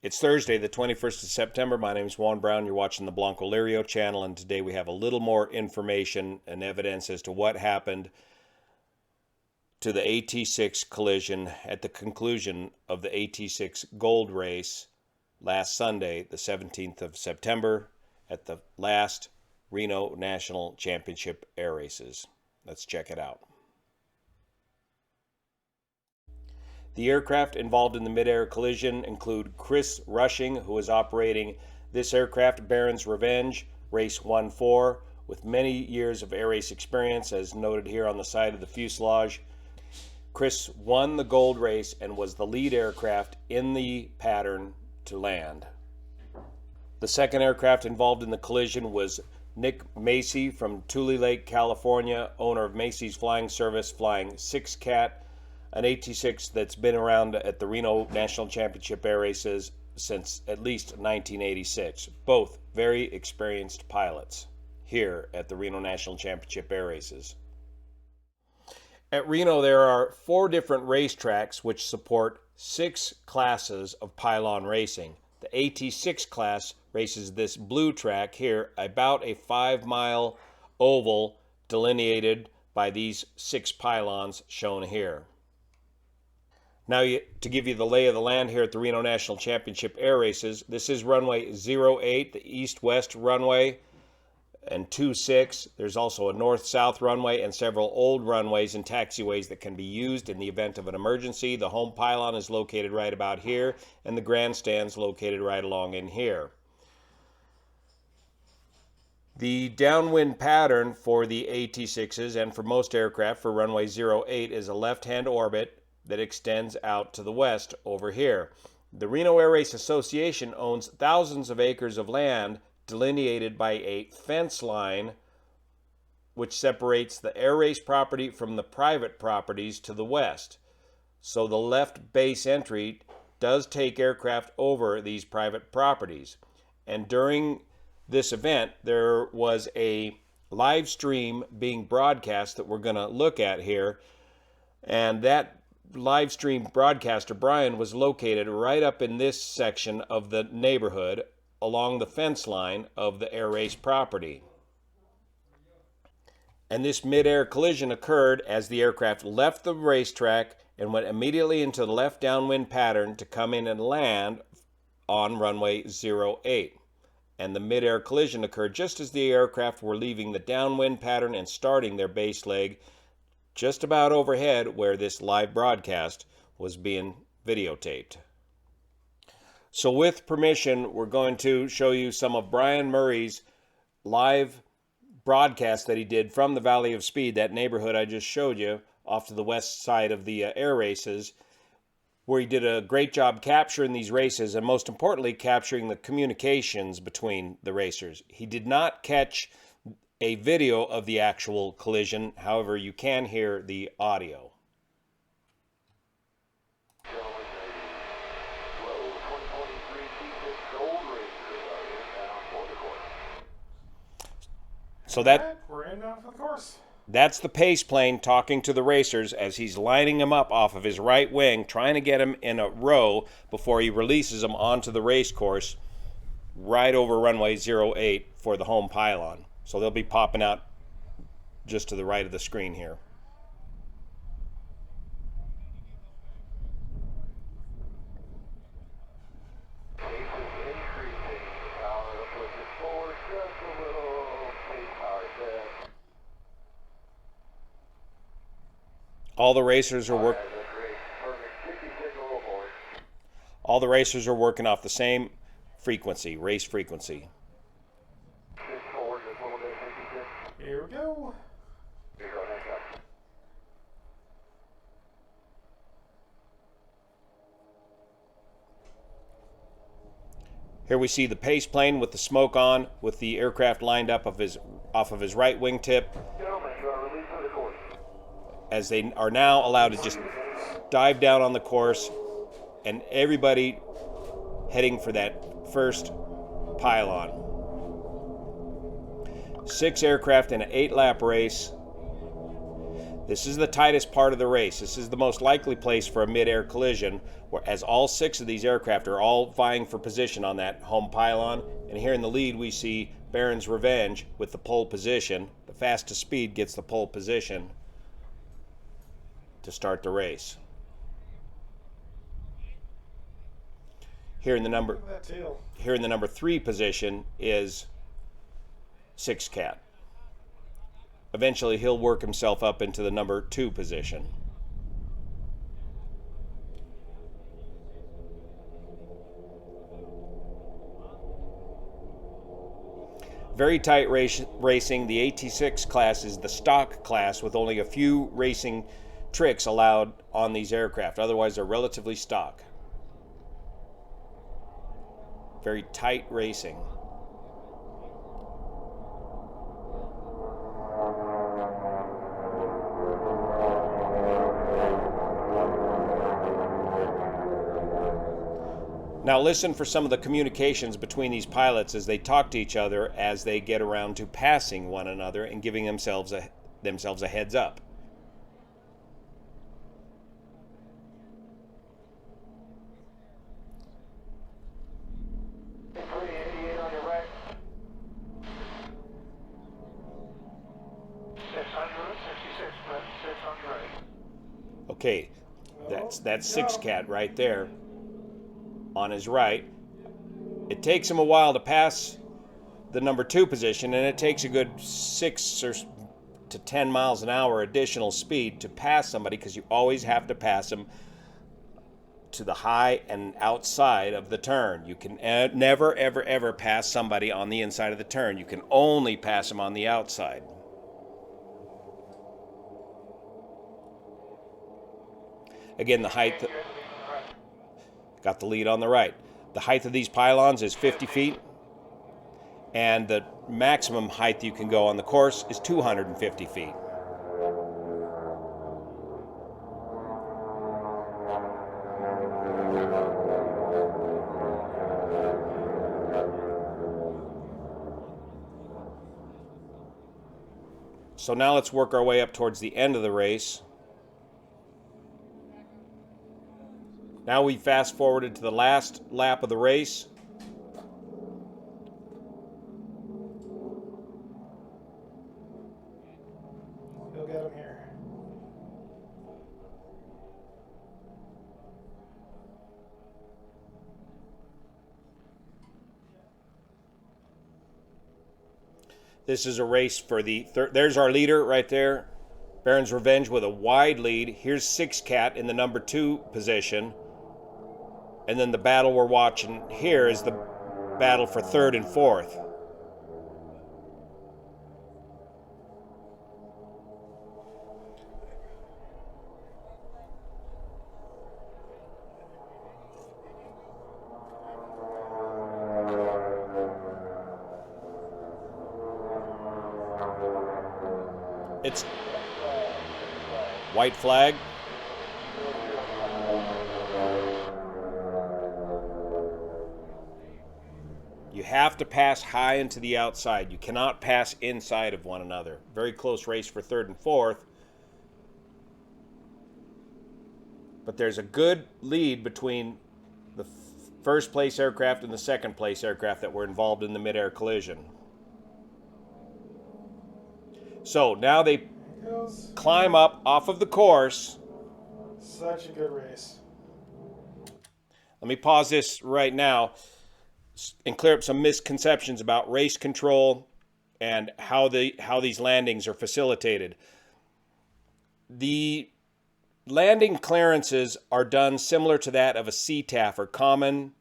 It's Thursday, the 21st of September. My name is Juan Brown. You're watching the Blanco Lirio channel, and today we have a little more information and evidence as to what happened to the AT-6 collision at the conclusion of the AT-6 gold race last Sunday, the 17th of September, at the last Reno National Championship Air Races. Let's check it out. The aircraft involved in the Midair collision include Chris Rushing, who is operating this aircraft, Baron's Revenge, Race 1-4, with many years of air race experience, as noted here on the side of the fuselage. Chris won the gold race and was the lead aircraft in the pattern to land. The second aircraft involved in the collision was Nick Macy from Tule Lake, California, owner of Macy's Flying Service, flying 6 Cat, an AT-6 that's been around at the Reno National Championship Air Races since at least 1986. Both very experienced pilots here at the Reno National Championship Air Races. At Reno, there are 4 different racetracks which support 6 classes of pylon racing. The AT-6 class races this blue track here, about a 5-mile oval delineated by these 6 pylons shown here. Now, to give you the lay of the land here at the Reno National Championship Air Races, this is runway 08, the east-west runway, and 26. There's also a north-south runway and several old runways and taxiways that can be used in the event of an emergency. The home pylon is located right about here, and the grandstand's located right along in here. The downwind pattern for the AT-6s and for most aircraft for runway 08 is a left-hand orbit that extends out to the west over here. The Reno Air Race Association owns thousands of acres of land delineated by a fence line which separates the air race property from the private properties to the west. So the left base entry does take aircraft over these private properties. And during this event, there was a live stream being broadcast that we're going to look at here, and that live stream broadcaster, Brian, was located right up in this section of the neighborhood along the fence line of the air race property. And this mid-air collision occurred as the aircraft left the racetrack and went immediately into the left downwind pattern to come in and land on runway 08. And the mid-air collision occurred just as the aircraft were leaving the downwind pattern and starting their base leg just about overhead where this live broadcast was being videotaped. So with permission, we're going to show you some of Brian Murray's live broadcast that he did from the Valley of Speed, that neighborhood I just showed you off to the west side of the air races, where he did a great job capturing these races and most importantly capturing the communications between the racers. He did not catch a video of the actual collision, however, you can hear the audio. So we're in now for the course. That's the pace plane talking to the racers as he's lining them up off of his right wing, trying to get them in a row before he releases them onto the race course right over runway 08 for the home pylon. So they'll be popping out just to the right of the screen here. All the racers are working off the same frequency, race frequency. Here we go. Here we see the pace plane with the smoke on, with the aircraft lined up off of his right wingtip, as they are now allowed to just dive down on the course, and everybody heading for that first pylon. 6 aircraft in an 8-lap race. This is the tightest part of the race. This is the most likely place for a mid-air collision, as all 6 of these aircraft are all vying for position on that home pylon. And here in the lead we see Baron's Revenge with the pole position. The fastest speed gets the pole position to start the race. Here in the number 3 position is 6 Cat. Eventually he'll work himself up into the number 2 position. Very tight racing. The AT-6 class is the stock class with only a few racing tricks allowed on these aircraft. Otherwise, they're relatively stock. Very tight racing. Now listen for some of the communications between these pilots as they talk to each other as they get around to passing one another and giving themselves a heads up. Okay, that's 6 Cat right there on his right. It takes him a while to pass the number 2 position, and it takes a good 6 to 10 miles an hour additional speed to pass somebody, because you always have to pass them to the high and outside of the turn. You can never, ever, ever pass somebody on the inside of the turn. You can only pass them on the outside. Again, the height, got the lead on the right. The height of these pylons is 50 feet, and the maximum height you can go on the course is 250 feet. So now let's work our way up towards the end of the race. Now we fast forwarded to the last lap of the race. You'll get him here. This is a race for the there's our leader right there. Baron's Revenge with a wide lead. Here's 6 Cat in the number 2 position. And then the battle we're watching here is the battle for 3rd and 4th. It's white flag. You have to pass high into the outside. You cannot pass inside of one another. Very close race for 3rd and 4th. But there's a good lead between the first place aircraft and the second place aircraft that were involved in the mid-air collision. So now they climb up off of the course. Such a good race. Let me pause this right now and clear up some misconceptions about race control and how these landings are facilitated. The landing clearances are done similar to that of a CTAF, or Common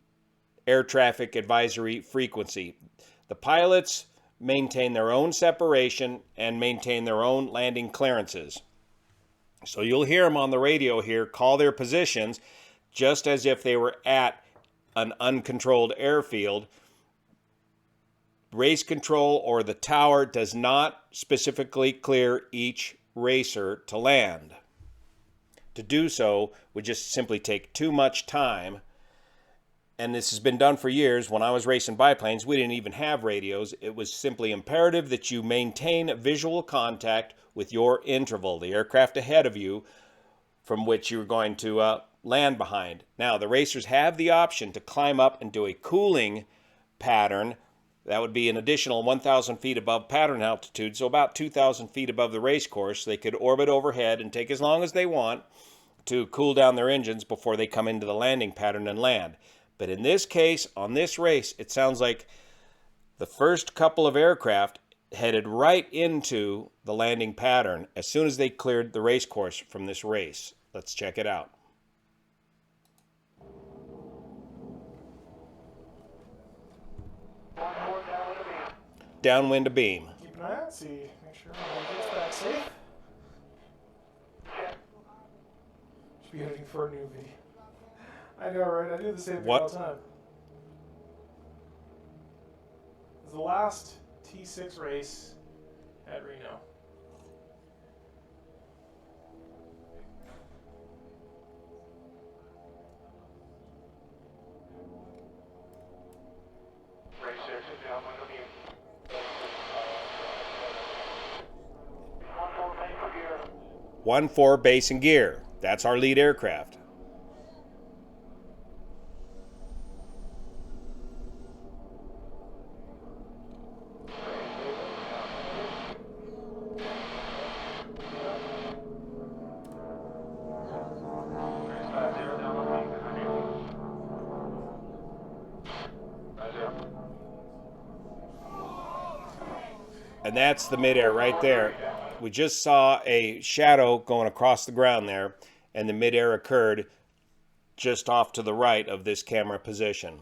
Air Traffic Advisory Frequency. The pilots maintain their own separation and maintain their own landing clearances. So you'll hear them on the radio here call their positions just as if they were at an uncontrolled airfield. Race control or the tower does not specifically clear each racer to land. To do so would just simply take too much time and this has been done for years. When I was racing biplanes, we didn't even have radios. It was simply imperative that you maintain visual contact with your interval, the aircraft ahead of you, from which you're going to land behind. Now, the racers have the option to climb up and do a cooling pattern. That would be an additional 1,000 feet above pattern altitude, so about 2,000 feet above the race course. They could orbit overhead and take as long as they want to cool down their engines before they come into the landing pattern and land. But in this case, on this race, it sounds like the first couple of aircraft headed right into the landing pattern as soon as they cleared the race course from this race. Let's check it out. Downwind to beam. Keep an eye out, see, make sure everyone gets back safe. Should be heading for a newbie. I know, right? I do the same thing all the time. It's the last T-6 race at Reno. Race 6 is downwind of you. 1-4 base for gear. 1-4 base and gear. That's our lead aircraft. And that's the midair right there. We just saw a shadow going across the ground there, and the midair occurred just off to the right of this camera position.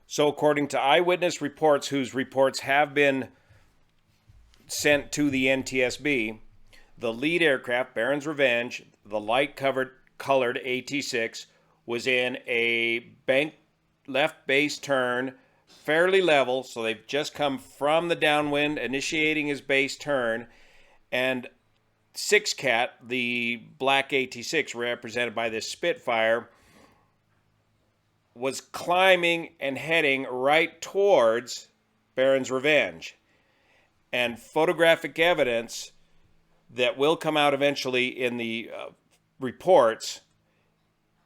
So according to eyewitness reports, whose reports have been sent to the NTSB, the lead aircraft, Baron's Revenge, the light-colored AT-6, was in a bank left base turn, fairly level, so they've just come from the downwind, initiating his base turn, and 6-Cat, the black AT-6 represented by this Spitfire, was climbing and heading right towards Baron's Revenge. And photographic evidence that will come out eventually in the reports,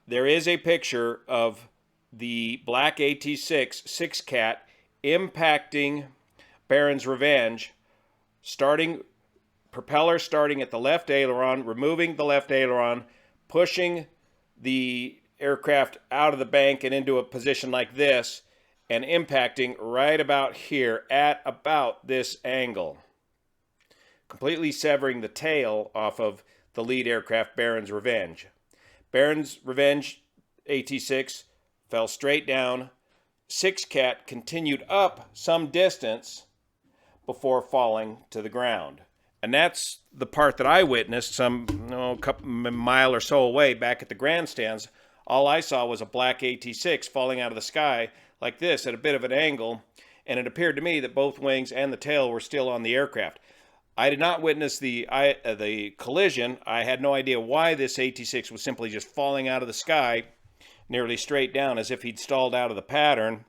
there is a picture of the black AT-6 6-Cat impacting Baron's Revenge, propeller starting at the left aileron, removing the left aileron, pushing the aircraft out of the bank and into a position like this, and impacting right about here at about this angle, completely severing the tail off of the lead aircraft, Baron's Revenge. Baron's Revenge AT-6 fell straight down. 6-Cat continued up some distance before falling to the ground. And that's the part that I witnessed a couple mile or so away back at the grandstands. All I saw was a black AT-6 falling out of the sky like this at a bit of an angle, and it appeared to me that both wings and the tail were still on the aircraft. I did not witness the collision. I had no idea why this AT-6 was simply just falling out of the sky nearly straight down as if he'd stalled out of the pattern.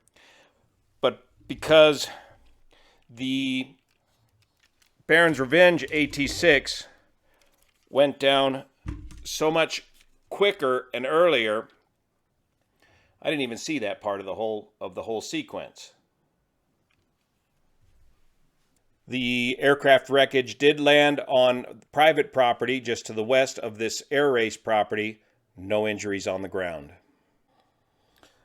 But because the Baron's Revenge AT-6 went down so much quicker and earlier, I didn't even see that part of the whole sequence. The aircraft wreckage did land on private property just to the west of this air race property. No injuries on the ground.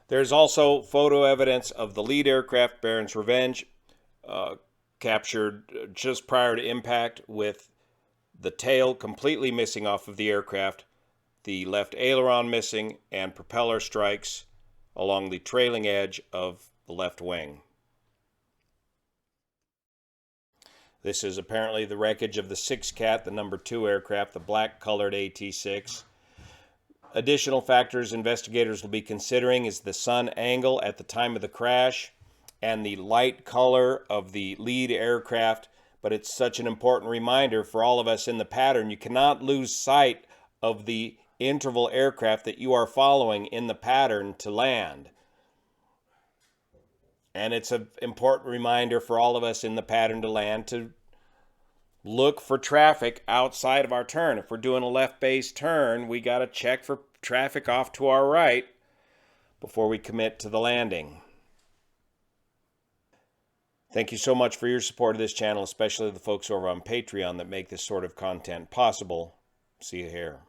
There's also photo evidence of the lead aircraft, Baron's Revenge, captured just prior to impact, with the tail completely missing off of the aircraft, the left aileron missing, and propeller strikes along the trailing edge of the left wing. This is apparently the wreckage of the 6-Cat, the number 2 aircraft, the black-colored AT-6. Additional factors investigators will be considering is the sun angle at the time of the crash and the light color of the lead aircraft. But it's such an important reminder for all of us in the pattern. You cannot lose sight of the interval aircraft that you are following in the pattern to land. And it's an important reminder for all of us in the pattern to land to look for traffic outside of our turn. If we're doing a left base turn, we got to check for traffic off to our right before we commit to the landing. Thank you so much for your support of this channel, especially the folks over on Patreon that make this sort of content possible. See you here.